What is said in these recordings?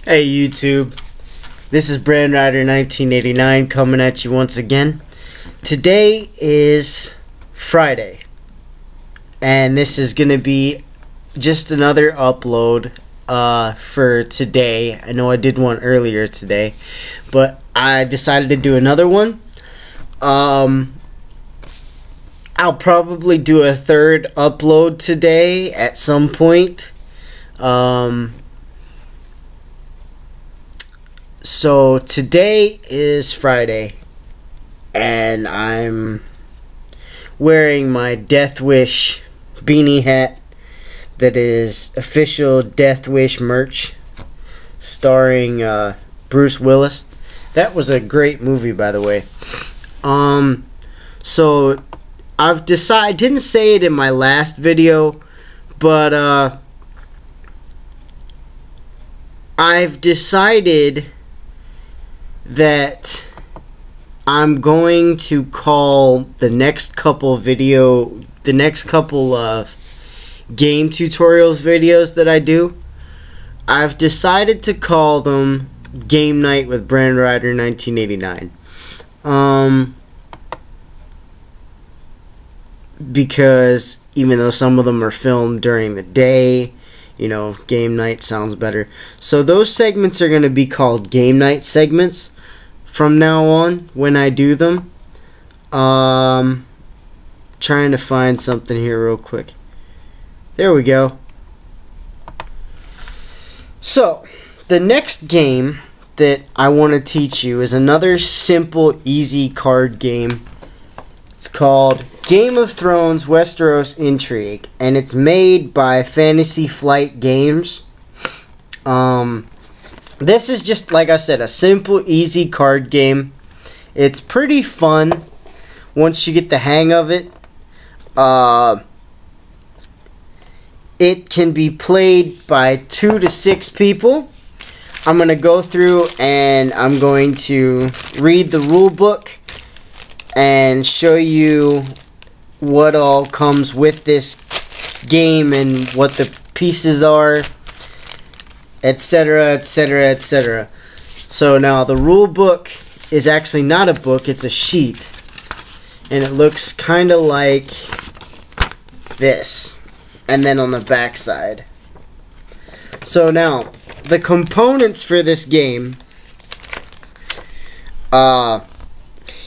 Hey YouTube, this is Brand Rider 1989 coming at you once again. Today is Friday, and this is going to be just another upload for today. I know I did one earlier today, but I decided to do another one. I'll probably do a third upload today at some point. So today is Friday, and I'm wearing my Death Wish beanie hat that is official Death Wish merch, starring Bruce Willis. That was a great movie, by the way. So I've decided, I didn't say it in my last video, but I've decided that I'm going to call the next couple of game tutorials videos that I do, I've decided to call them Game Night with Brand Rider 1989. Because even though some of them are filmed during the day, you know, Game Night sounds better. So those segments are going to be called Game Night segments from now on when I do them. Trying to find something here real quick. There we go. So the next game that I want to teach you is another simple, easy card game. It's called Game of Thrones Westeros Intrigue, and it's made by Fantasy Flight Games. This is just, like I said, a simple, easy card game. It's pretty fun once you get the hang of it. It can be played by 2 to 6 people. I'm going to go through and I'm going to read the rule book and show you what all comes with this game and what the pieces are, etc., etc., etc. So now the rule book is actually not a book, it's a sheet, and it looks kind of like this, and then on the back side. So now the components for this game,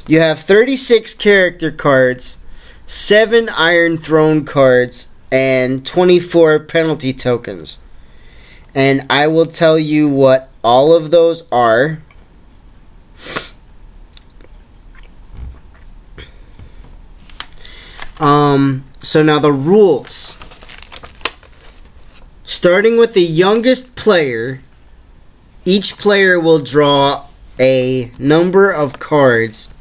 you have 36 character cards, 7 Iron Throne cards, and 24 penalty tokens. And I will tell you what all of those are. So now the rules. Starting with the youngest player, each player will draw a number of cards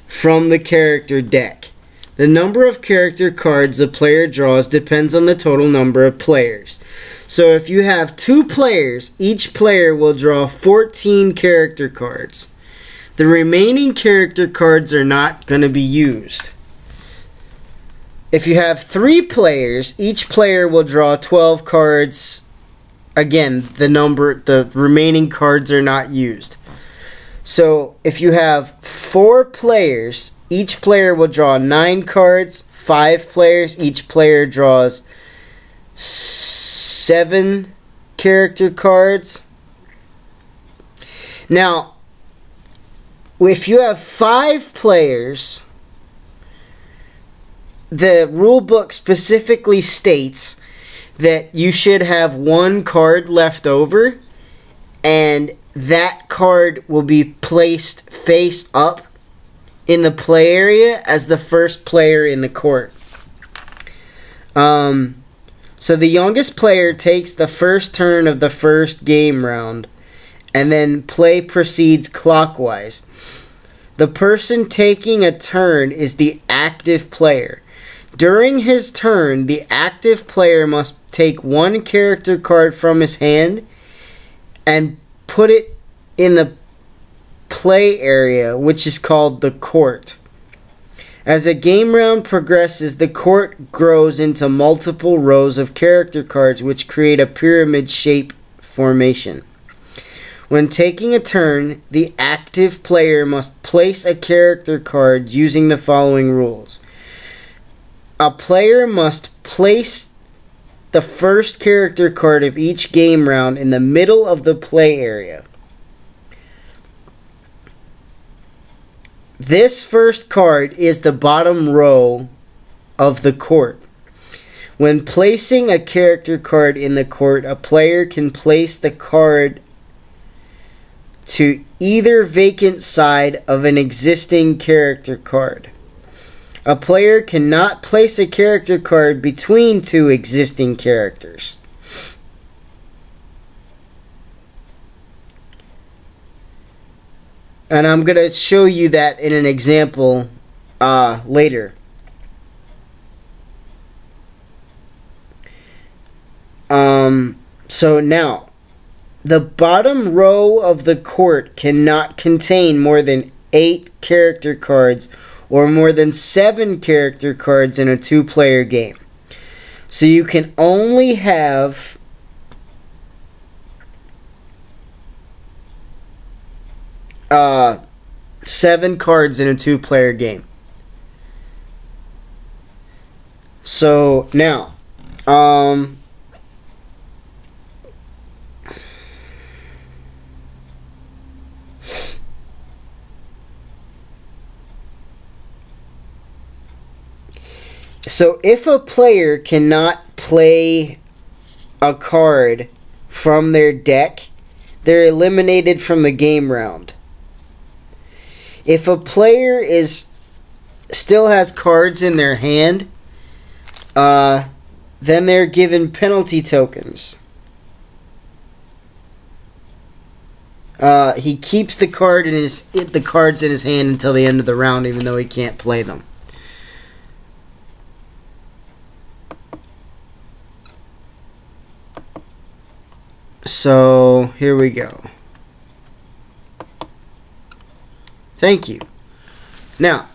from the character deck. The number of character cards the player draws depends on the total number of players. So if you have 2 players, each player will draw 14 character cards. The remaining character cards are not going to be used. If you have 3 players, each player will draw 12 cards. Again, the remaining cards are not used. So if you have 4 players, each player will draw 9 cards. 5 players, each player draws 7 character cards. Now, if you have 5 players, the rule book specifically states that you should have 1 card left over, and that card will be placed face up in the play area as the first player in the court. So the youngest player takes the first turn of the first game round, and then play proceeds clockwise. The person taking a turn is the active player. During his turn, the active player must take 1 character card from his hand and put it in the play area, which is called the court. As a game round progresses, the court grows into multiple rows of character cards which create a pyramid shape formation. When taking a turn, the active player must place a character card using the following rules. A player must place the first character card of each game round in the middle of the play area. This first card is the bottom row of the court. When placing a character card in the court, a player can place the card to either vacant side of an existing character card. A player cannot place a character card between two existing characters. And I'm going to show you that in an example later. So now, the bottom row of the court cannot contain more than 8 character cards or more than 7 character cards in a 2-player game. So you can only have seven cards in a 2-player game. So now, so if a player cannot play a card from their deck, they're eliminated from the game round. If a player still has cards in their hand, then they're given penalty tokens. He keeps the cards in his hand until the end of the round, even though he can't play them. So here we go. Thank you. Now,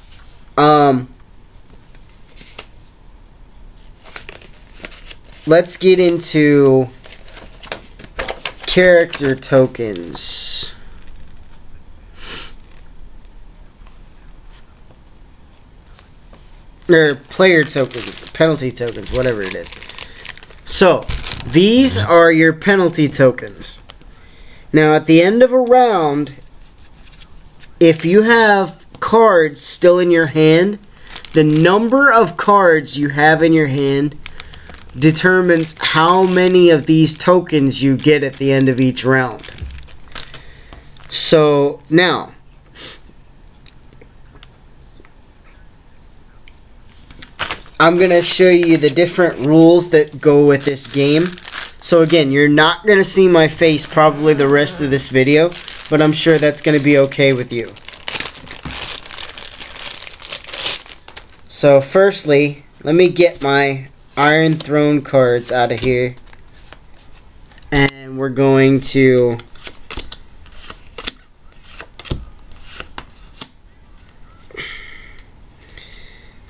let's get into character tokens. Or player tokens, penalty tokens, whatever it is. So, these are your penalty tokens. Now, at the end of a round, if you have cards still in your hand, the number of cards you have in your hand determines how many of these tokens you get at the end of each round. So, now, I'm going to show you the different rules that go with this game. So again, you're not going to see my face probably the rest of this video, but I'm sure that's going to be okay with you. So firstly, let me get my Iron Throne cards out of here. And we're going to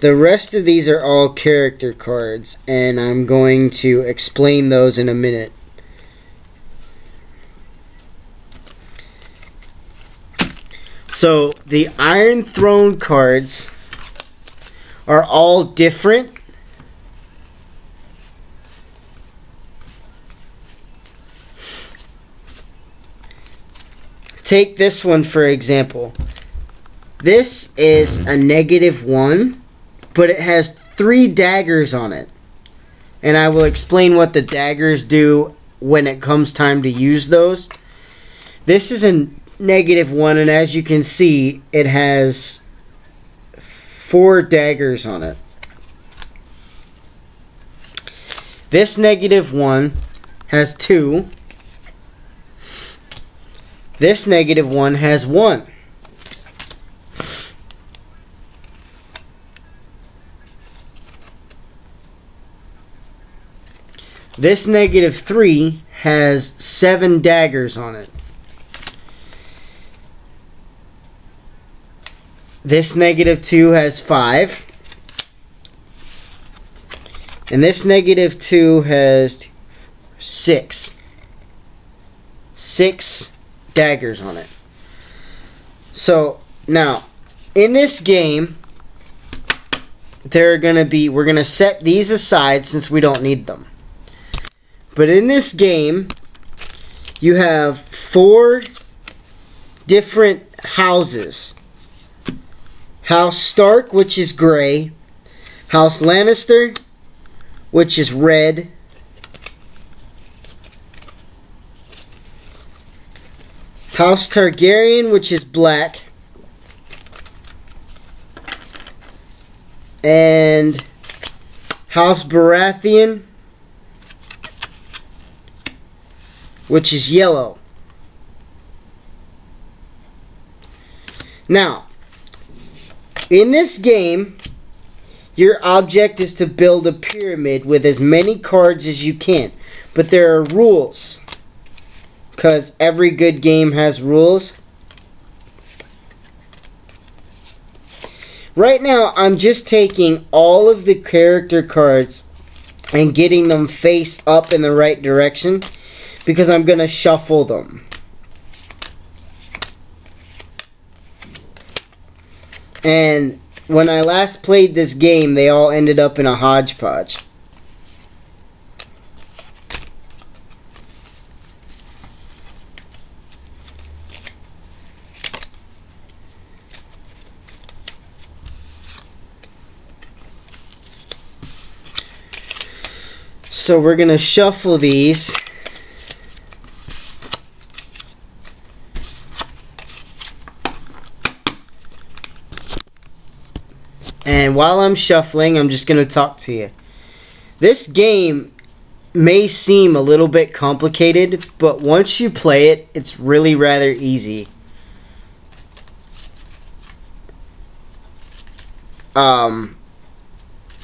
the rest of these are all character cards, and I'm going to explain those in a minute. So, the Iron Throne cards are all different. Take this one for example. This is a -1. But it has 3 daggers on it. And I will explain what the daggers do when it comes time to use those. This is a -1, and as you can see, it has 4 daggers on it. This -1 has 2. This -1 has 1. This -3 has 7 daggers on it. This -2 has 5. And this -2 has 6. 6 daggers on it. So now, in this game, we're gonna set these aside since we don't need them. But in this game, you have 4 different houses. House Stark, which is gray. House Lannister, which is red. House Targaryen, which is black. And House Baratheon, which is yellow. Now, in this game, your object is to build a pyramid with as many cards as you can. But there are rules, because every good game has rules. Right now, I'm just taking all of the character cards and getting them face up in the right direction, because I'm going to shuffle them. And when I last played this game, they all ended up in a hodgepodge. So we're going to shuffle these. And while I'm shuffling, I'm just going to talk to you. This game may seem a little bit complicated, but once you play it, it's really rather easy.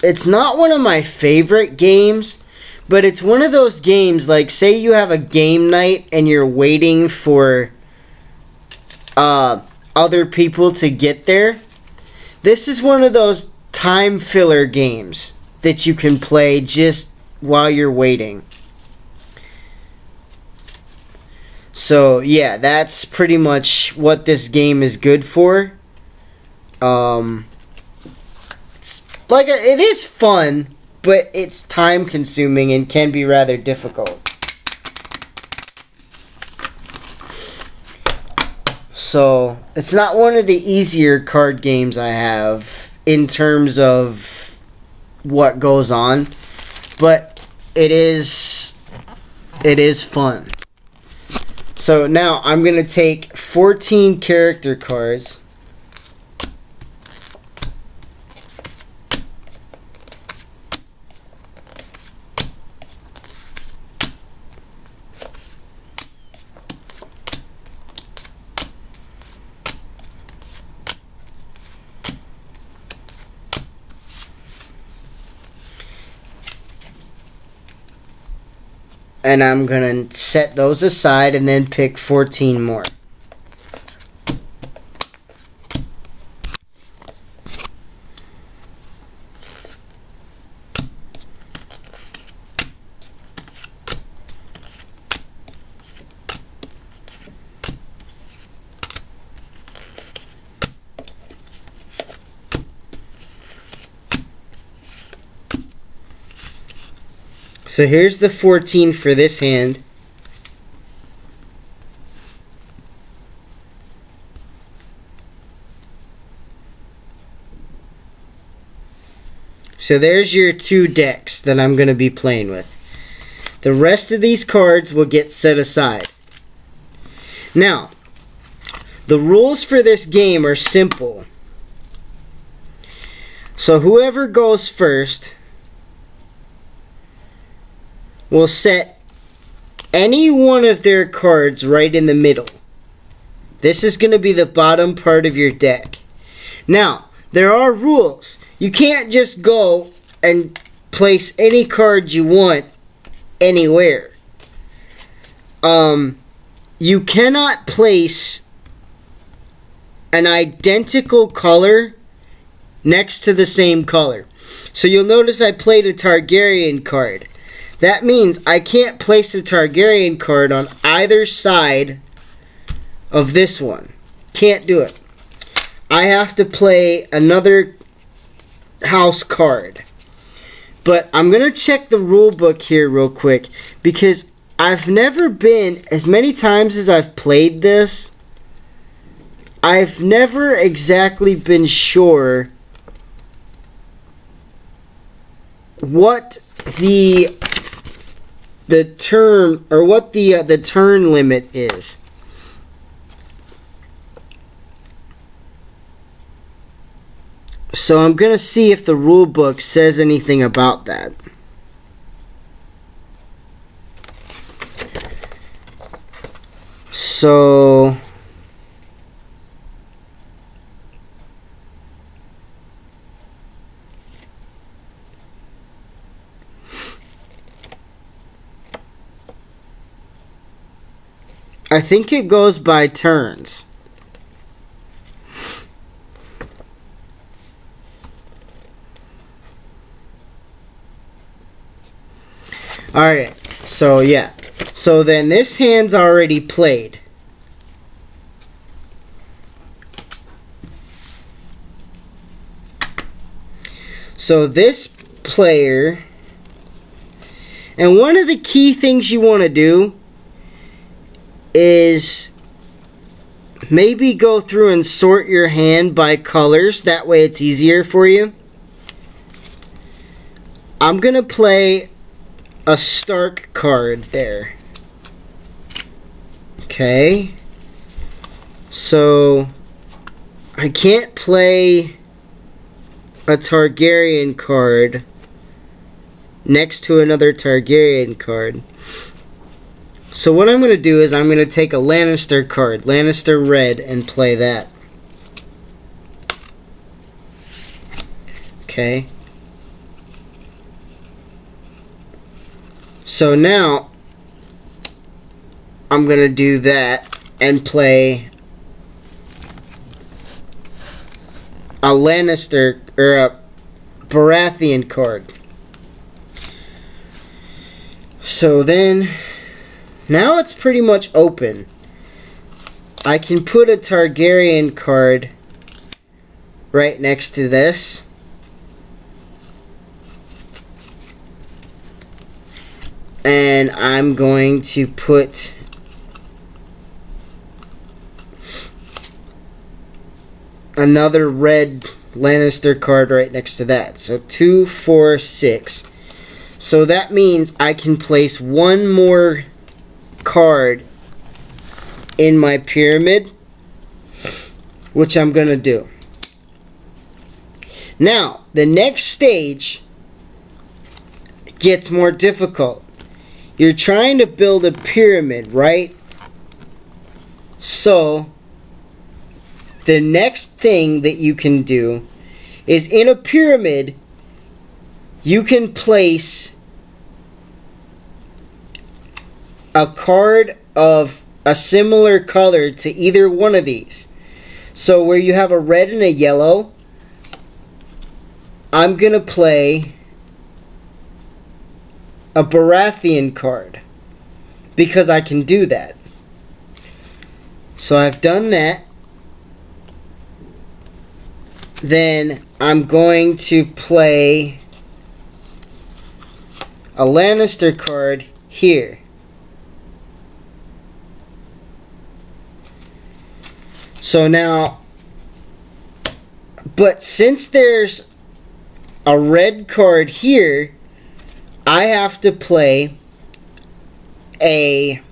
It's not one of my favorite games, but it's one of those games, like, say you have a game night and you're waiting for other people to get there. This is one of those time filler games that you can play just while you're waiting. So, yeah, that's pretty much what this game is good for. It is fun, but it's time consuming and can be rather difficult. So, it's not one of the easier card games I have in terms of what goes on, but it is fun. So now I'm going to take 14 character cards. And I'm going to set those aside and then pick 14 more. So here's the 14 for this hand. So there's your 2 decks that I'm going to be playing with. The rest of these cards will get set aside. Now, the rules for this game are simple. So whoever goes first will set any one of their cards right in the middle. This is going to be the bottom part of your deck. Now, there are rules. You can't just go and place any card you want anywhere. You cannot place an identical color next to the same color. So you'll notice I played a Targaryen card. That means I can't place a Targaryen card on either side of this one. Can't do it. I have to play another house card. But I'm going to check the rule book here real quick, because I've never been, as many times as I've played this, I've never exactly been sure what the term, or what the turn limit is. So I'm going to see if the rule book says anything about that. So I think it goes by turns. Alright, so yeah. So then this hand's already played. So this player, and one of the key things you want to do is maybe go through and sort your hand by colors. That way it's easier for you. I'm going to play a Stark card there. Okay. So I can't play a Targaryen card next to another Targaryen card. So what I'm going to do is I'm going to take a Lannister card, Lannister red, and play that. Okay. So now I'm going to do that and play a Lannister, or a Baratheon card. So then, now it's pretty much open. I can put a Targaryen card right next to this. And I'm going to put another red Lannister card right next to that. So 2, 4, 6. So that means I can place one more card in my pyramid, which I'm going to do. Now, the next stage gets more difficult. You're trying to build a pyramid, right? So the next thing that you can do is, in a pyramid, you can place a card of a similar color to either one of these. So where you have a red and a yellow, I'm going to play a Baratheon card, because I can do that. So I've done that. Then I'm going to play a Lannister card here. So now, but since there's a red card here, I have to play a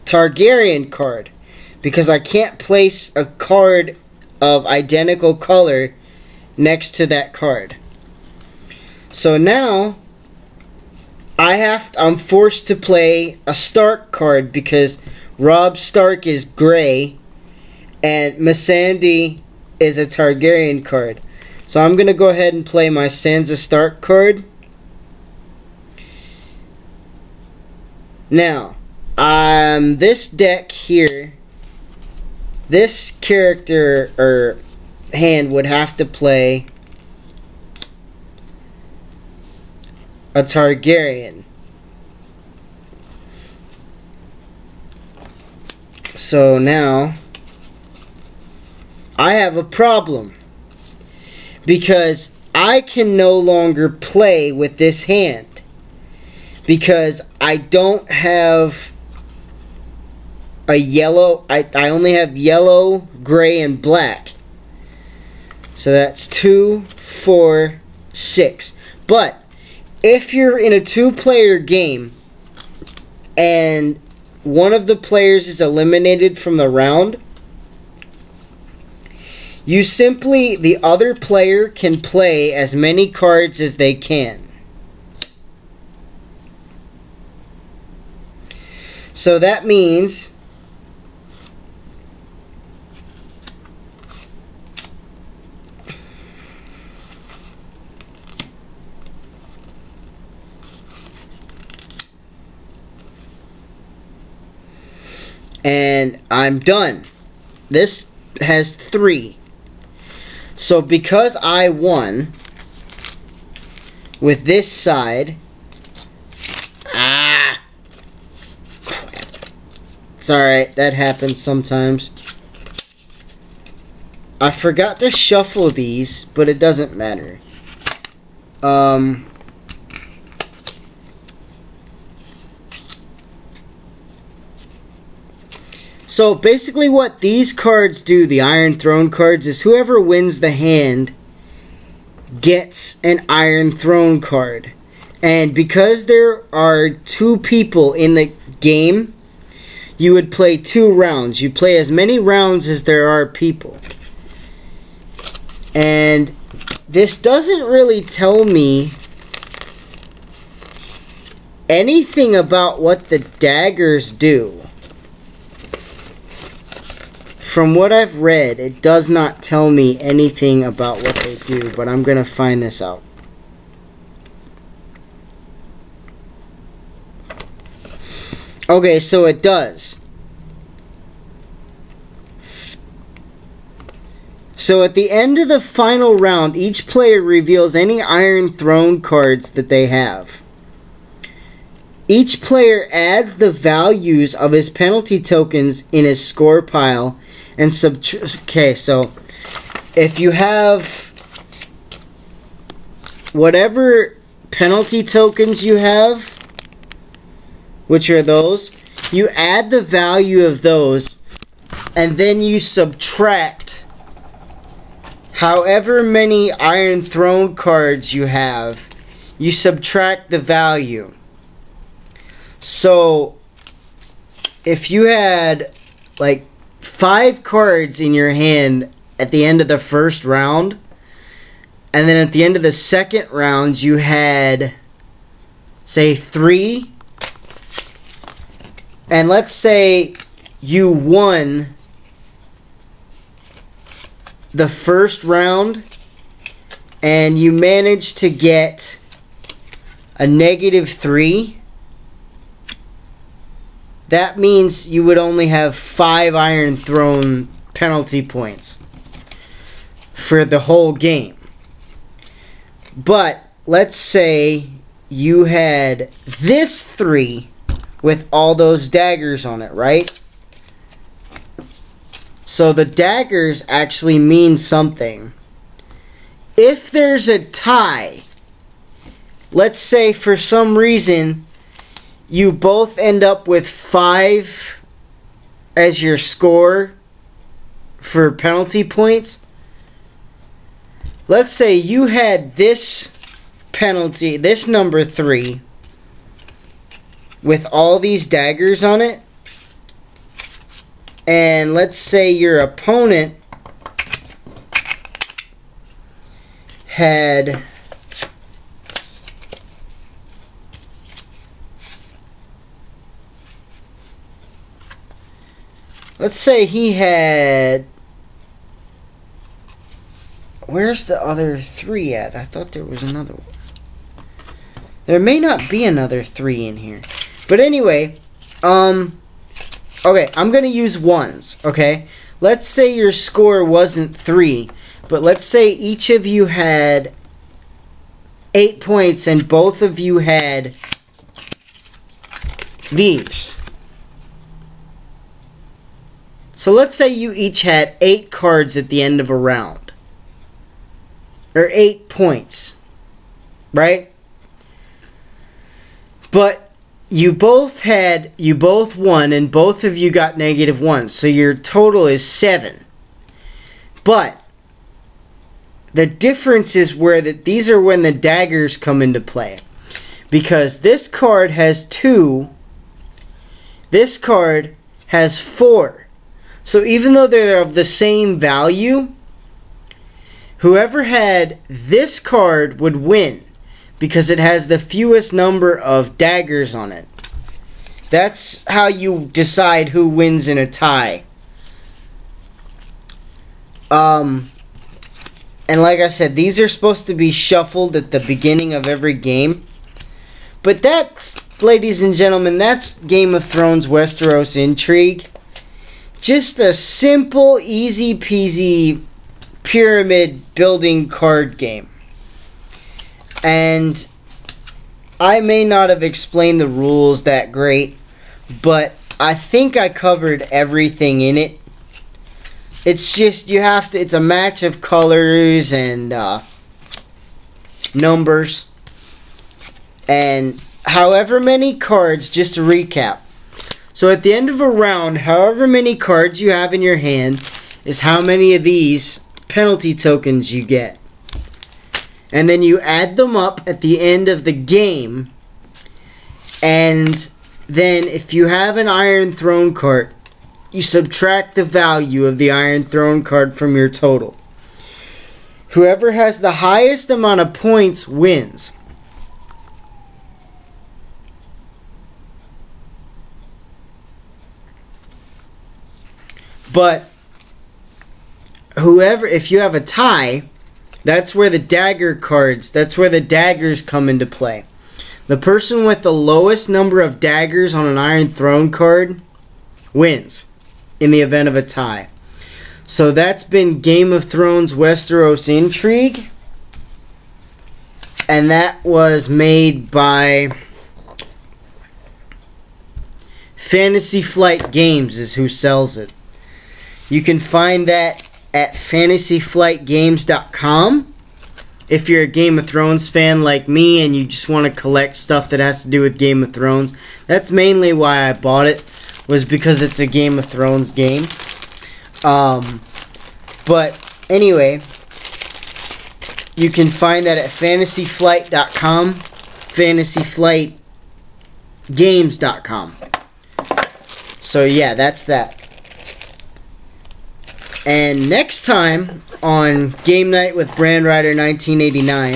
Targaryen card, because I can't place a card of identical color next to that card. So now I'm forced to play a Stark card, because Robb Stark is gray and Missandei is a Targaryen card. So I'm going to go ahead and play my Sansa Stark card. Now, this deck here, this character or hand would have to play a Targaryen. So now I have a problem because I can no longer play with this hand because I don't have a yellow. I only have yellow, gray, and black. So that's 2, 4, 6. But if you're in a 2-player game and one of the players is eliminated from the round, you simply, the other player can play as many cards as they can. So that means and I'm done. This has 3. So because I won with this side, crap. It's alright, that happens sometimes. I forgot to shuffle these, but it doesn't matter. So basically what these cards do, the Iron Throne cards, is whoever wins the hand gets an Iron Throne card. And because there are 2 people in the game, you would play 2 rounds. You play as many rounds as there are people. And this doesn't really tell me anything about what the daggers do. From what I've read, it does not tell me anything about what they do, but I'm going to find this out. Okay, so it does. So at the end of the final round, each player reveals any Iron Throne cards that they have. Each player adds the values of his penalty tokens in his score pile and okay, so if you have whatever penalty tokens you have, which are those, you add the value of those and then you subtract however many Iron Throne cards you have. You subtract the value. So if you had like 5 cards in your hand at the end of the first round, and then at the end of the second round you had, say, 3, and let's say you won the first round and you managed to get a -3, that means you would only have 5 Iron Throne penalty points for the whole game. But let's say you had this 3 with all those daggers on it, right? So the daggers actually mean something. If there's a tie, let's say for some reason you both end up with 5 as your score for penalty points. Let's say you had this penalty, this number 3, with all these daggers on it. And let's say your opponent had let's say he had, where's the other 3 at? I thought there was another one. There may not be another 3 in here. But anyway, okay, I'm going to use ones, okay? Let's say your score wasn't 3, but let's say each of you had 8 points and both of you had these. So let's say you each had 8 cards at the end of a round. Or 8 points. Right? But you both won and both of you got -1. So your total is 7. But the difference is where these are when the daggers come into play. Because this card has 2. This card has 4. So even though they're of the same value, whoever had this card would win because it has the fewest number of daggers on it. That's how you decide who wins in a tie. And like I said, these are supposed to be shuffled at the beginning of every game. But that's, ladies and gentlemen, that's Game of Thrones Westeros Intrigue. Just a simple, easy peasy pyramid building card game. And I may not have explained the rules that great, but I think I covered everything in it. It's just it's a match of colors and numbers. And however many cards, just to recap. So at the end of a round, however many cards you have in your hand is how many of these penalty tokens you get. And then you add them up at the end of the game. And then if you have an Iron Throne card, you subtract the value of the Iron Throne card from your total. Whoever has the highest amount of points wins. But if you have a tie, that's where the daggers come into play. The person with the lowest number of daggers on an Iron Throne card wins in the event of a tie. So that's been Game of Thrones Westeros Intrigue. And that was made by Fantasy Flight Games is who sells it. You can find that at fantasyflightgames.com. If you're a Game of Thrones fan like me and you just want to collect stuff that has to do with Game of Thrones, that's mainly why I bought it, was because it's a Game of Thrones game. But anyway, you can find that at fantasyflight.com, fantasyflightgames.com. So yeah, that's that. And next time on Game Night with Brand Rider 1989,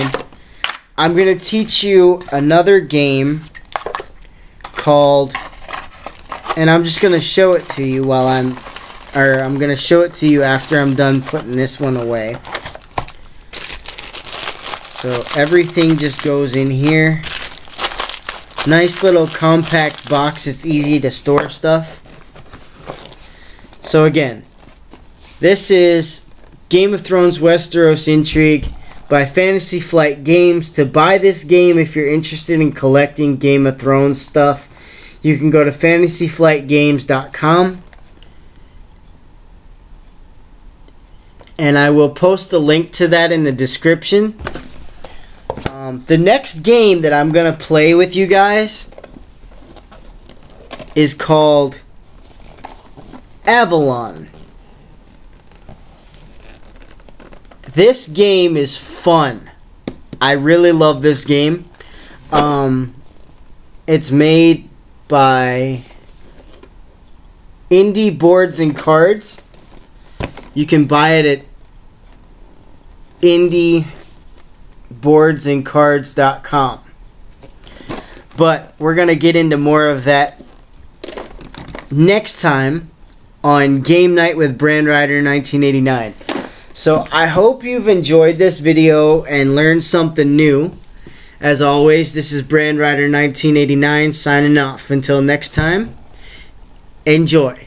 I'm going to teach you another game called, and I'm just going to show it to you I'm going to show it to you after I'm done putting this one away. So everything just goes in here. Nice little compact box. It's easy to store stuff. So again, this is Game of Thrones Westeros Intrigue by Fantasy Flight Games. To buy this game, if you're interested in collecting Game of Thrones stuff, you can go to fantasyflightgames.com. And I will post the link to that in the description. The next game that I'm going to play with you guys is called Avalon. This game is fun. I really love this game. It's made by Indie Boards and Cards. You can buy it at indieBoardsandCards.com. But we're going to get into more of that next time on Game Night with Brand Rider 1989. So I hope you've enjoyed this video and learned something new. As always, this is Brand Rider 1989 signing off. Until next time, enjoy.